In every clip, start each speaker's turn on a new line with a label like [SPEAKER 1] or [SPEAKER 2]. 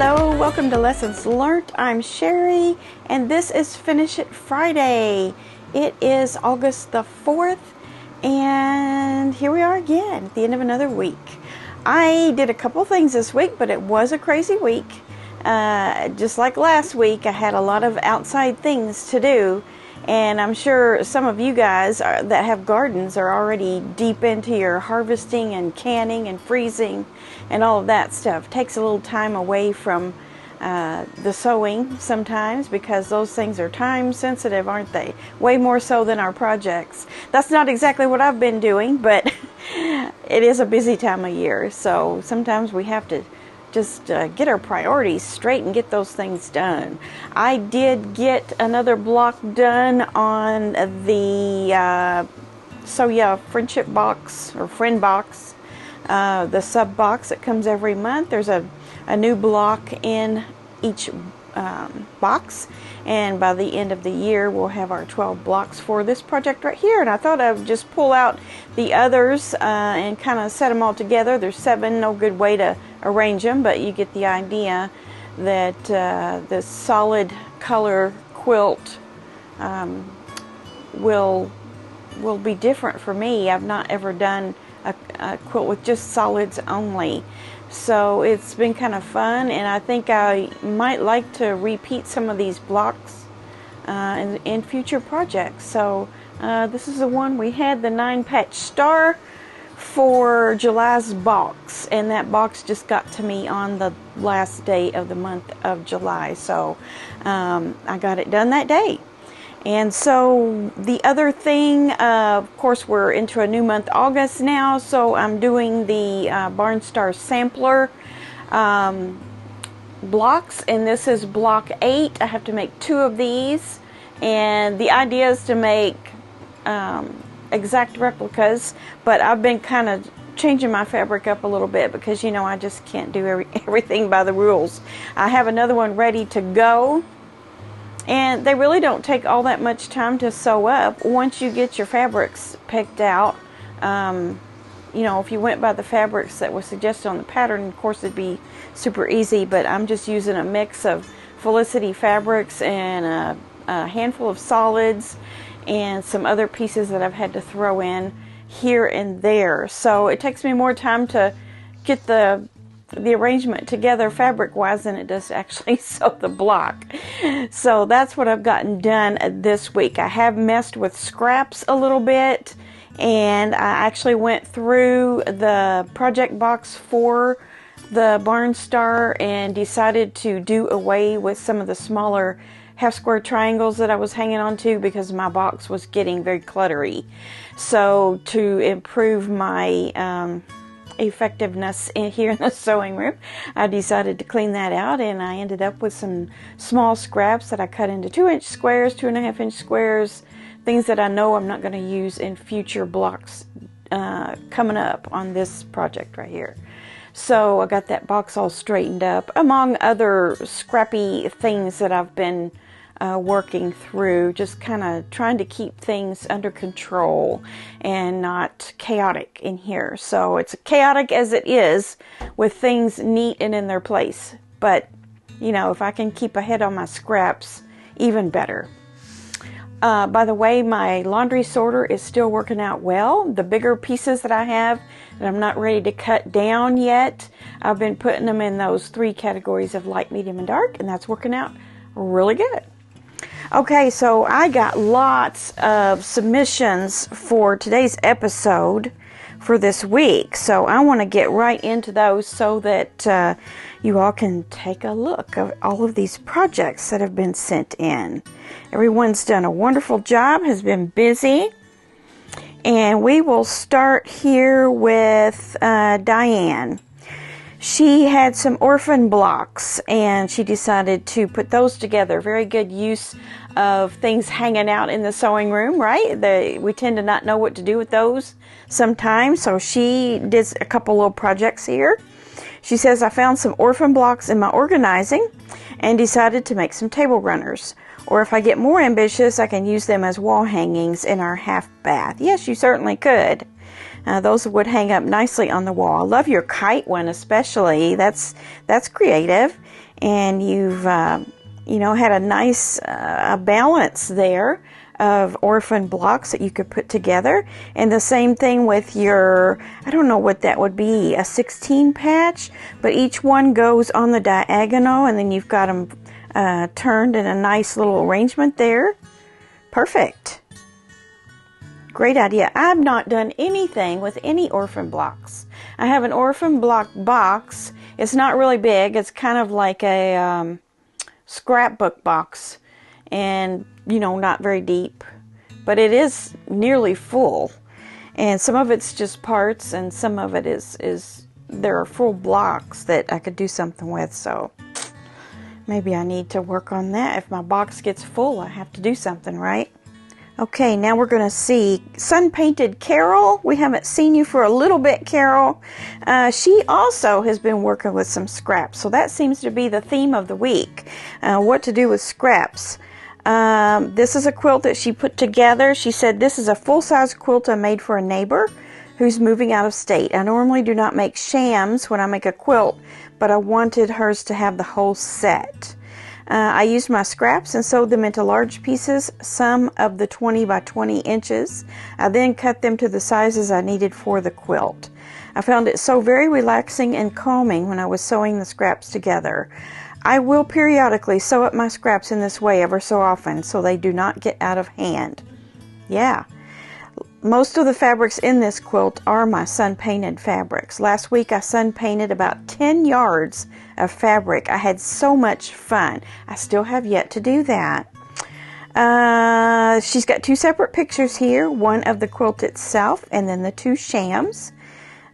[SPEAKER 1] Hello, welcome to Lessons Learned. I'm Sherry, and this is Finish It Friday. It is August the 4th, and here we are again at the end of another week. I did a couple things this week, but it was a crazy week. Just like last week, I had a lot of outside things to do, and I'm sure some of you guys that have gardens are already deep into your harvesting and canning and freezing and all of that stuff. It takes a little time away from the sewing sometimes, because those things are time sensitive, aren't they? Way more so than our projects. That's not exactly what I've been doing, but it is a busy time of year, so sometimes we have to just get our priorities straight and get those things done. I did get another block done on the friendship box or friend box, the sub box that comes every month. There's a new block in each box, and by the end of the year we'll have our 12 blocks for this project right here. And I thought I would just pull out the others and kind of set them all together. There's 7, no good way to arrange them, but you get the idea that the solid color quilt will be different for me. I've not ever done a quilt with just solids only, so it's been kind of fun, and I think I might like to repeat some of these blocks in future projects. So this is the one we had, the 9-patch star for July's box, and that box just got to me on the last day of the month of July, so I got it done that day. And so the other thing, of course, we're into a new month, August now, so I'm doing the Barn Star sampler blocks, and this is block 8. I have to make 2 of these, and the idea is to make exact replicas, but I've been kind of changing my fabric up a little bit because, you know, I just can't do everything by the rules. I have another one ready to go, and they really don't take all that much time to sew up once you get your fabrics picked out. You know, if you went by the fabrics that were suggested on the pattern, of course it'd be super easy, but I'm just using a mix of Felicity fabrics and a handful of solids and some other pieces that I've had to throw in here and there. So it takes me more time to get the arrangement together fabric wise than it does to actually sew the block. So that's what I've gotten done this week. I have messed with scraps a little bit, and I actually went through the project box for the Barn Star and decided to do away with some of the smaller half square triangles that I was hanging on to because my box was getting very cluttery. So to improve my effectiveness here in the sewing room, I decided to clean that out, and I ended up with some small scraps that I cut into 2-inch squares, 2.5-inch squares, things that I know I'm not going to use in future blocks coming up on this project right here. So I got that box all straightened up, among other scrappy things that I've been working through, just kind of trying to keep things under control and not chaotic in here. So it's chaotic as it is, with things neat and in their place. But, you know, if I can keep ahead on my scraps, even better. By the way, my laundry sorter is still working out well. The bigger pieces that I have that I'm not ready to cut down yet, I've been putting them in those 3 categories of light, medium, and dark, and that's working out really good. Okay, so I got lots of submissions for today's episode for this week, so I want to get right into those so that you all can take a look at all of these projects that have been sent in. Everyone's done a wonderful job, has been busy, and we will start here with Diane. She had some orphan blocks, and she decided to put those together. Very good use of things hanging out in the sewing room, right? We tend to not know what to do with those sometimes, so she did a couple little projects here. She says, I found some orphan blocks in my organizing and decided to make some table runners. Or if I get more ambitious, I can use them as wall hangings in our half bath. Yes, you certainly could. Those would hang up nicely on the wall. I love your kite one especially. That's creative. and you've you know, had a nice balance there of orphan blocks that you could put together. And the same thing with your, I don't know what that would be, a 16 patch, but each one goes on the diagonal, and then you've got them turned in a nice little arrangement there. Perfect. Great idea. I've not done anything with any orphan blocks. I have an orphan block box. It's not really big. It's kind of like a scrapbook box, and you know, not very deep, but it is nearly full, and some of it's just parts, and some of it is there are full blocks that I could do something with. So maybe I need to work on that. If my box gets full, I have to do something, right? Okay, now we're going to see Sun Painted Carol. We haven't seen you for a little bit, Carol. She also has been working with some scraps, so that seems to be the theme of the week, what to do with scraps. This is a quilt that she put together. She said, this is a full-size quilt I made for a neighbor who's moving out of state. I normally do not make shams when I make a quilt, but I wanted hers to have the whole set. I used my scraps and sewed them into large pieces, some of the 20 by 20 inches. I then cut them to the sizes I needed for the quilt. I found it so very relaxing and calming when I was sewing the scraps together. I will periodically sew up my scraps in this way ever so often so they do not get out of hand. Yeah. Most of the fabrics in this quilt are my sun painted fabrics. Last week I sun painted about 10 yards of fabric. I had so much fun. I still have yet to do that. She's got two separate pictures here, one of the quilt itself and then the two shams.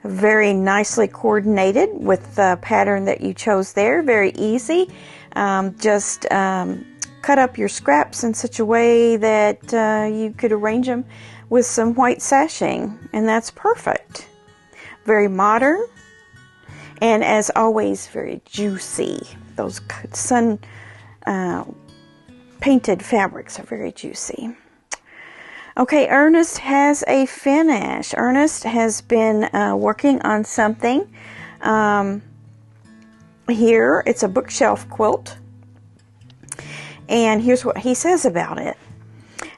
[SPEAKER 1] Very nicely coordinated with the pattern that you chose there. Very easy. Just cut up your scraps in such a way that you could arrange them with some white sashing, and that's perfect. Very modern, and as always, very juicy. Those sun painted fabrics are very juicy. Okay, Ernest has a finish. Ernest has been working on something. Here, it's a bookshelf quilt, and here's what he says about it.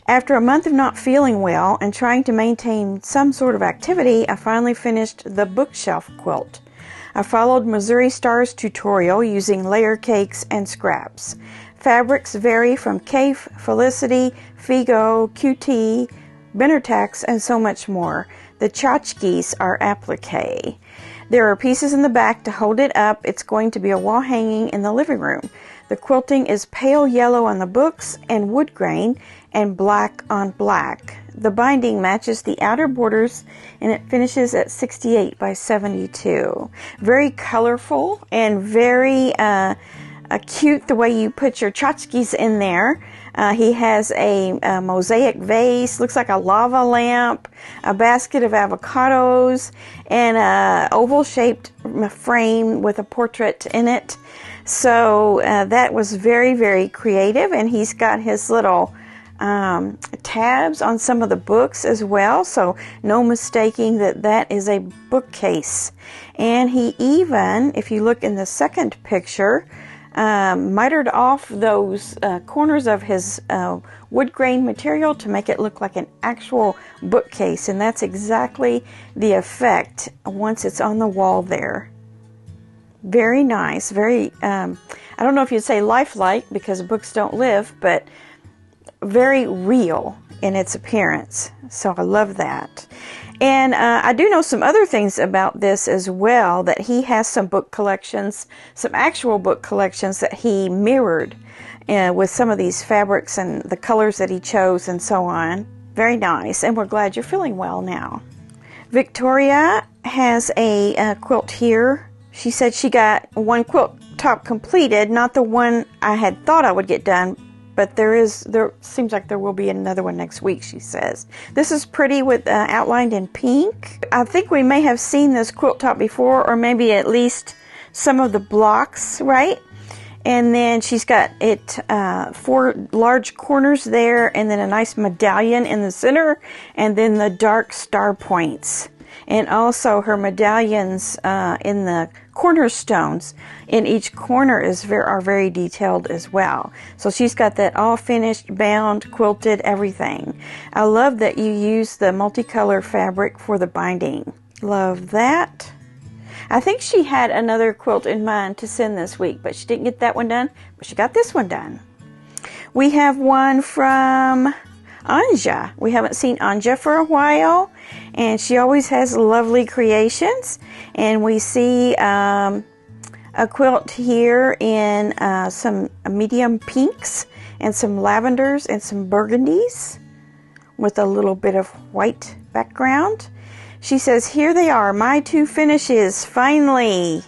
[SPEAKER 1] After a month of not feeling well and trying to maintain some sort of activity, I finally finished the bookshelf quilt. I followed Missouri Star's tutorial using layer cakes and scraps. Fabrics vary from Cafe, Felicity, Figo, QT, Bennertax, and so much more. The tchotchkes are applique. There are pieces in the back to hold it up. It's going to be a wall hanging in the living room. The quilting is pale yellow on the books and wood grain and black on black. The binding matches the outer borders and it finishes at 68 by 72. Very colorful and very cute the way you put your tchotchkes in there. He has a mosaic vase, looks like a lava lamp, a basket of avocados, and an oval-shaped frame with a portrait in it. So that was very, very creative, and he's got his little tabs on some of the books as well, so no mistaking that that is a bookcase. And he even, if you look in the second picture, mitered off those corners of his wood grain material to make it look like an actual bookcase, and that's exactly the effect once it's on the wall there. Very nice, very, I don't know if you'd say lifelike because books don't live, but very real in its appearance. So I love that. And I do know some other things about this as well, that he has some book collections, some actual book collections that he mirrored with some of these fabrics and the colors that he chose and so on. Very nice, and we're glad you're feeling well now. Victoria has a quilt here. She said she got one quilt top completed, not the one I had thought I would get done, but there seems like there will be another one next week, she says. This is pretty with outlined in pink. I think we may have seen this quilt top before, or maybe at least some of the blocks, right? And then she's got it 4 large corners there, and then a nice medallion in the center, and then the dark star points. And also her medallions in the cornerstones in each corner are very detailed as well. So she's got that all finished, bound, quilted, everything. I love that you use the multicolor fabric for the binding. Love that. I think she had another quilt in mind to send this week, but she didn't get that one done, but she got this one done. We have one from Anja. We haven't seen Anja for a while, and she always has lovely creations. And we see a quilt here in some medium pinks and some lavenders and some burgundies with a little bit of white background. She says, here they are, my two finishes, finally.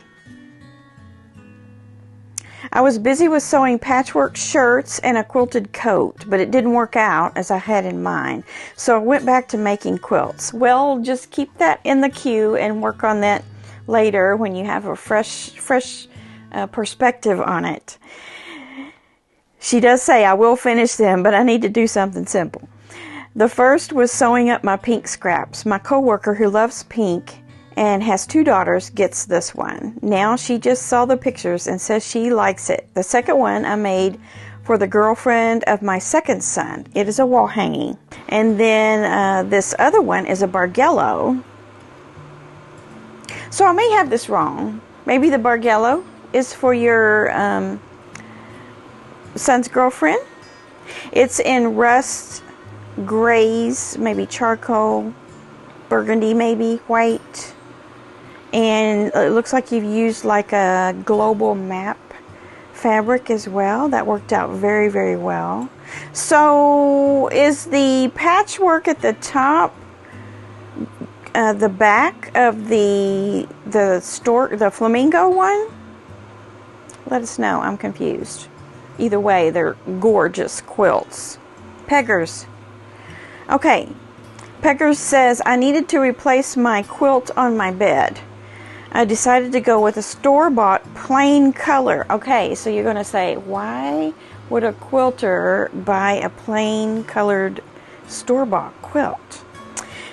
[SPEAKER 1] I was busy with sewing patchwork shirts and a quilted coat, but it didn't work out as I had in mind. So I went back to making quilts. Well, just keep that in the queue and work on that later when you have a fresh perspective on it. She does say, I will finish them, but I need to do something simple. The first was sewing up my pink scraps. My coworker who loves pink and has 2 daughters gets this one. Now she just saw the pictures and says she likes it. The second one I made for the girlfriend of my second son. It is a wall hanging. And then this other one is a bargello. So I may have this wrong. Maybe the bargello is for your son's girlfriend. It's in rust, grays, maybe charcoal, burgundy, maybe white. And it looks like you've used like a global map fabric as well. That worked out very, very well. So is the patchwork at the top the back of the flamingo one? Let us know. I'm confused. Either way, they're gorgeous quilts. Peggers. Okay. Peggers says, I needed to replace my quilt on my bed. I decided to go with a store-bought plain color. Okay, so you're going to say, why would a quilter buy a plain colored store-bought quilt?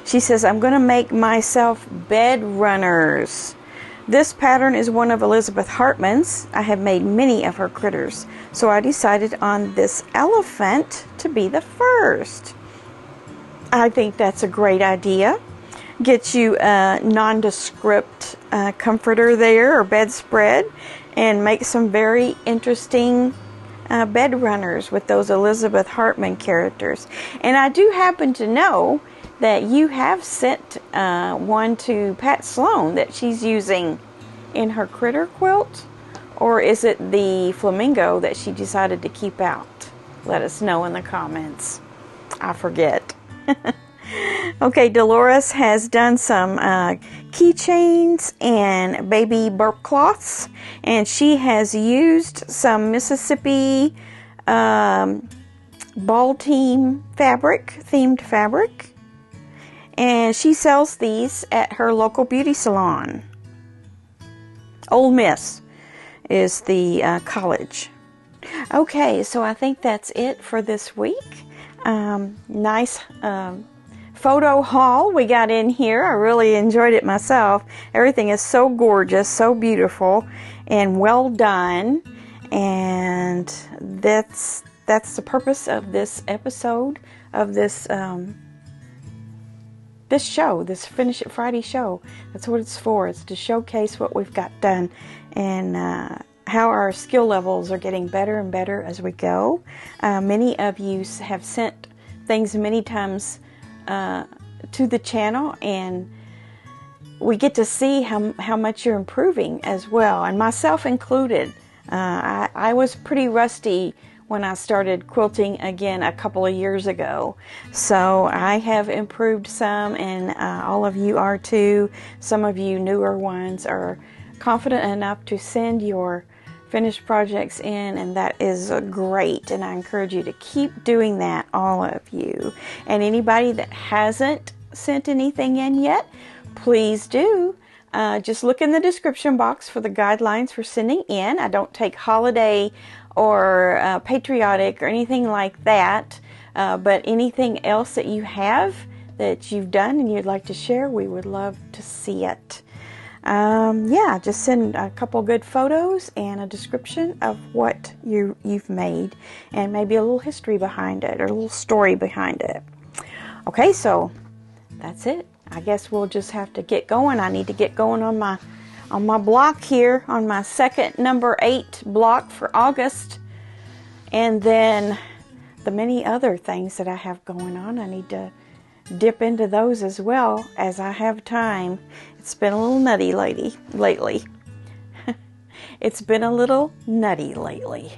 [SPEAKER 1] She says, I'm going to make myself bed runners. This pattern is one of Elizabeth Hartman's. I have made many of her critters. So I decided on this elephant to be the first. I think that's a great idea. Get you a nondescript comforter there or bedspread and make some very interesting bed runners with those Elizabeth Hartman characters. And I do happen to know that you have sent one to Pat Sloan that she's using in her critter quilt, or is it the flamingo that she decided to keep out? Let us know in the comments. I forget. Okay, Dolores has done some keychains and baby burp cloths, and she has used some Mississippi ball team themed fabric, and she sells these at her local beauty salon. Ole Miss is the college. Okay, so I think that's it for this week. Nice photo haul we got in here. I really enjoyed it myself. Everything is so gorgeous, so beautiful, and well done. And that's the purpose of this episode of this this show, this Finish It Friday show. That's what it's for. It's to showcase what we've got done and how our skill levels are getting better and better as we go. Many of you have sent things many times to the channel, and we get to see how much you're improving as well, and myself included. I was pretty rusty when I started quilting again a couple of years ago, so I have improved some, and all of you are too. Some of you newer ones are confident enough to send your finished projects in, and that is great, and I encourage you to keep doing that, all of you. And anybody that hasn't sent anything in yet, please do. Just look in the description box for the guidelines for sending in. I don't take holiday or patriotic or anything like that, but anything else that you have that you've done and you'd like to share, we would love to see it. Yeah, just send a couple good photos and a description of what you've made, and maybe a little history behind it or a little story behind it. Okay, so that's it. I guess we'll just have to get going. I need to get going on my block here, on my second number 8 block for August, and then the many other things that I have going on. I need to dip into those as well as I have time. It's been a little nutty lately. It's been a little nutty lately.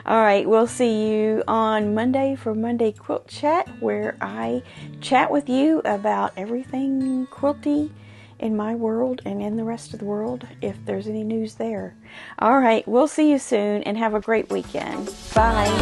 [SPEAKER 1] All right, we'll see you on Monday for Monday Quilt Chat, where I chat with you about everything quilty in my world and in the rest of the world, if there's any news there. All right, we'll see you soon, and have a great weekend. Bye.